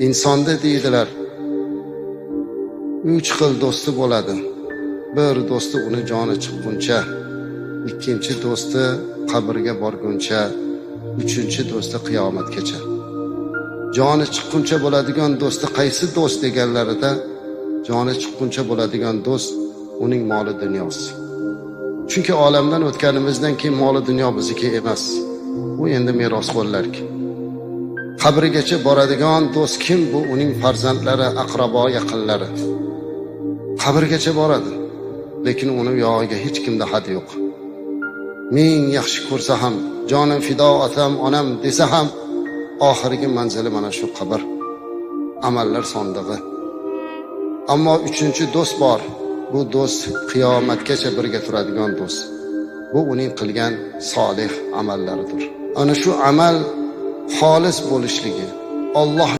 insonda deydilar 3 xil do'sti bo'ladi. Bir do'sti uni joni chiqquncha, ikkinchi do'sti qabrga borguncha, uchinchi do'sti qiyomatgacha. Joni chiqquncha bo'ladigan do'sti qaysi do'st deganlarida, joni chiqquncha bo'ladigan do'st uning moli dunyosi. Chunki olamdan o'tganimizdan keyin moli dunyo bizniki emas. Bu endi merosxo'rlarki. Qabrigacha boradigan do'st kim? Bu uning farzandlari, aqrabo, yaqinlari. Qabrgacha boradi, lekin uni yog'iga hech kimda had yo'q. Ming yaxshi ko'rsa ham, jonim fido otam, onam desa ham, oxirgi manzili mana shu qabr, amallar sondig'i. Ammo uchinchi do'st bor. Bu do'st qiyomatgacha birga turadigan do'st. Bu uning qilgan solih amallaridir. Ana shu amal xolis bo'lishligi, Alloh